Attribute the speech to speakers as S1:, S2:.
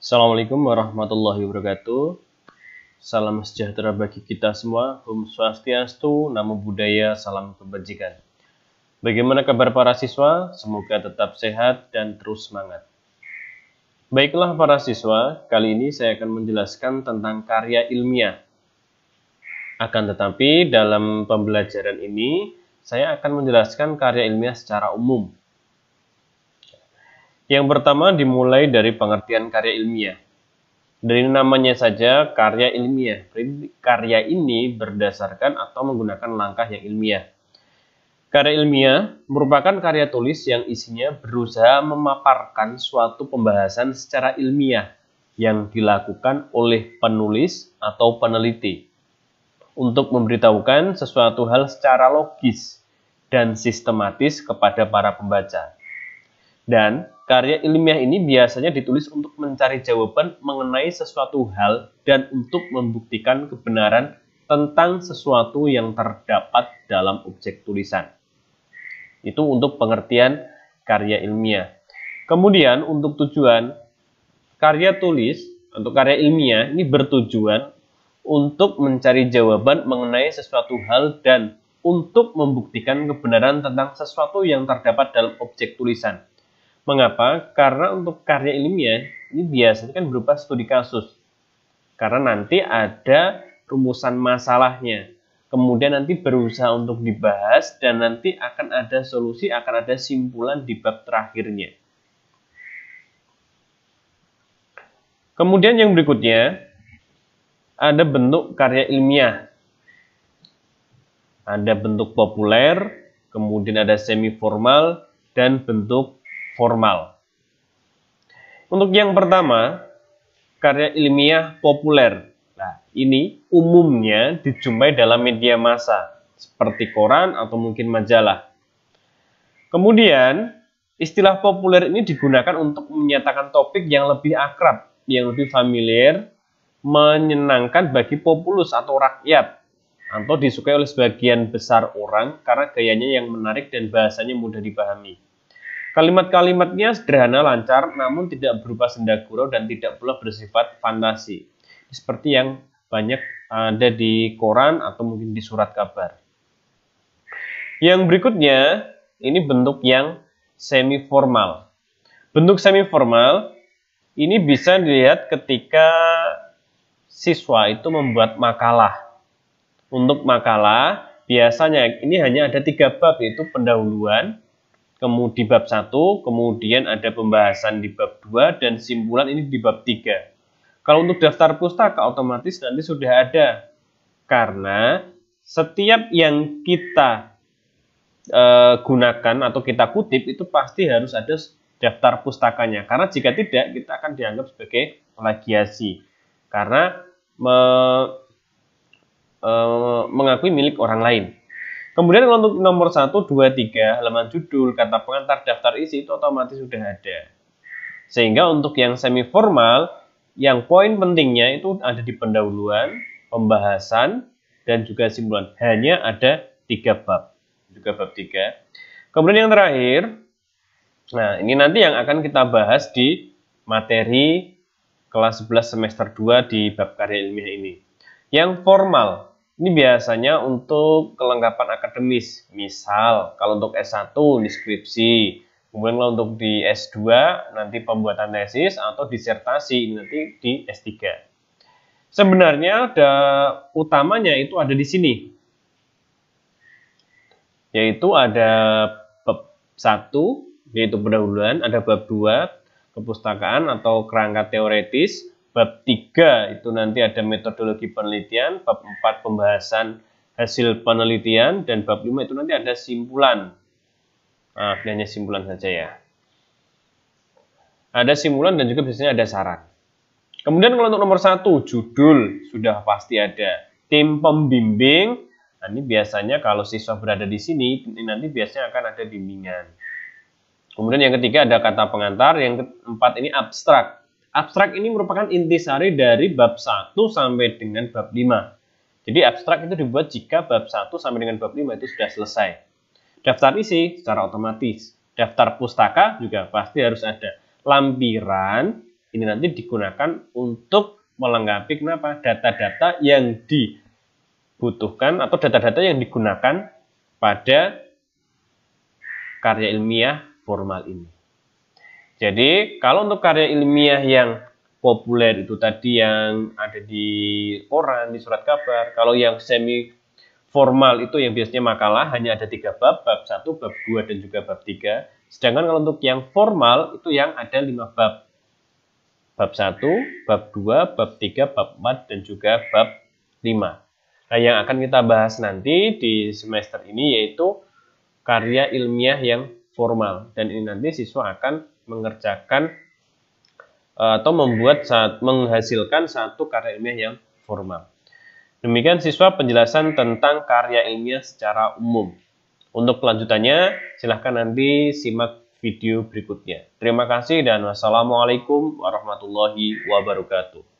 S1: Assalamualaikum warahmatullahi wabarakatuh. Salam sejahtera bagi kita semua. Om Swastiastu, Namo Buddhaya, salam kebajikan. Bagaimana kabar para siswa? Semoga tetap sehat dan terus semangat. Baiklah para siswa, kali ini saya akan menjelaskan tentang karya ilmiah. Akan tetapi dalam pembelajaran ini, saya akan menjelaskan karya ilmiah secara umum. Yang pertama dimulai dari pengertian karya ilmiah. Dari namanya saja karya ilmiah. Karya ini berdasarkan atau menggunakan langkah yang ilmiah. Karya ilmiah merupakan karya tulis yang isinya berusaha memaparkan suatu pembahasan secara ilmiah yang dilakukan oleh penulis atau peneliti untuk memberitahukan sesuatu hal secara logis dan sistematis kepada para pembaca. Dan karya ilmiah ini biasanya ditulis untuk mencari jawaban mengenai sesuatu hal dan untuk membuktikan kebenaran tentang sesuatu yang terdapat dalam objek tulisan. Itu untuk pengertian karya ilmiah. Kemudian untuk tujuan, karya tulis untuk karya ilmiah ini bertujuan untuk mencari jawaban mengenai sesuatu hal dan untuk membuktikan kebenaran tentang sesuatu yang terdapat dalam objek tulisan. Mengapa? Karena untuk karya ilmiah ini biasanya kan berupa studi kasus. Karena nanti ada rumusan masalahnya. Kemudian nanti berusaha untuk dibahas dan nanti akan ada solusi, akan ada simpulan di bab terakhirnya. Kemudian yang berikutnya ada bentuk karya ilmiah. Ada bentuk populer, kemudian ada semi formal dan bentuk formal. Untuk yang pertama, karya ilmiah populer. Nah, ini umumnya dijumpai dalam media massa, seperti koran atau mungkin majalah. Kemudian, istilah populer ini digunakan untuk menyatakan topik yang lebih akrab, yang lebih familiar, menyenangkan bagi populus atau rakyat, atau disukai oleh sebagian besar orang karena gayanya yang menarik dan bahasanya mudah dipahami. Kalimat-kalimatnya sederhana, lancar, namun tidak berupa senda gurau dan tidak pula bersifat fantasi. Seperti yang banyak ada di koran atau mungkin di surat kabar. Yang berikutnya, ini bentuk yang semi formal. Bentuk semi formal ini bisa dilihat ketika siswa itu membuat makalah. Untuk makalah, biasanya ini hanya ada 3 bab, yaitu pendahuluan, kemudian di bab 1, kemudian ada pembahasan di bab 2, dan simpulan ini di bab 3. Kalau untuk daftar pustaka otomatis nanti sudah ada. Karena setiap yang kita gunakan atau kita kutip itu pasti harus ada daftar pustakanya. Karena jika tidak, kita akan dianggap sebagai plagiasi. Karena mengakui milik orang lain. Kemudian untuk nomor 1, 2, 3, halaman judul, kata pengantar, daftar isi itu otomatis sudah ada. Sehingga untuk yang semi formal, yang poin pentingnya itu ada di pendahuluan, pembahasan, dan juga simpulan. Hanya ada 3 bab. Juga bab 3. Kemudian yang terakhir, nah ini nanti yang akan kita bahas di materi kelas 11 semester 2 di bab karya ilmiah ini. Yang formal. Ini biasanya untuk kelengkapan akademis, misal kalau untuk S1 deskripsi, kemudian kalau untuk di S2 nanti pembuatan tesis atau disertasi, ini nanti di S3. Sebenarnya utamanya itu ada di sini, yaitu ada bab 1, yaitu pendahuluan, ada bab 2, kepustakaan atau kerangka teoretis, bab 3 itu nanti ada metodologi penelitian, bab 4 pembahasan hasil penelitian, dan bab 5 itu nanti ada simpulan. Nah, hanya simpulan saja ya. Ada simpulan dan juga biasanya ada saran. Kemudian kalau untuk nomor 1, judul sudah pasti ada. Tim pembimbing, nah ini biasanya kalau siswa berada di sini, ini nanti biasanya akan ada bimbingan. Kemudian yang ketiga ada kata pengantar, yang keempat ini abstrak. Abstrak ini merupakan intisari dari bab 1 sampai dengan bab 5. Jadi abstrak itu dibuat jika bab 1 sampai dengan bab 5 itu sudah selesai. Daftar isi secara otomatis. Daftar pustaka juga pasti harus ada. Lampiran ini nanti digunakan untuk melengkapi kenapa data-data yang dibutuhkan atau data-data yang digunakan pada karya ilmiah formal ini. Jadi kalau untuk karya ilmiah yang populer itu tadi yang ada di koran, di surat kabar. Kalau yang semi formal itu yang biasanya makalah hanya ada 3 bab, bab 1, bab 2, dan juga bab 3. Sedangkan kalau untuk yang formal itu yang ada 5 bab. Bab 1, bab 2, bab 3, bab 4, dan juga bab 5. Nah, yang akan kita bahas nanti di semester ini yaitu karya ilmiah yang formal. Dan ini nanti siswa akan mengerjakan atau menghasilkan satu karya ilmiah yang formal. Demikian siswa penjelasan tentang karya ilmiah secara umum. Untuk kelanjutannya, silahkan nanti simak video berikutnya. Terima kasih dan wassalamualaikum warahmatullahi wabarakatuh.